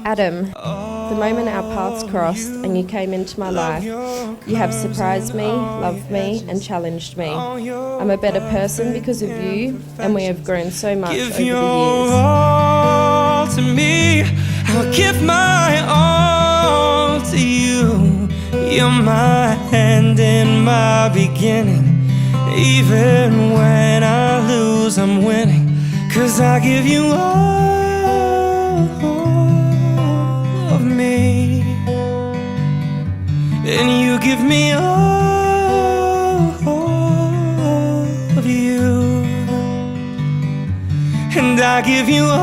Adam, the moment our paths crossed and you came into my life, you have surprised me, loved me, and challenged me. I'm a better person because of you, and we have grown so much over the years. All to me, I'll give my all to you. You're my end and my beginning. Even when I lose, I'm winning. 'Cause I give you all of me, and you give me all of you, and I give you all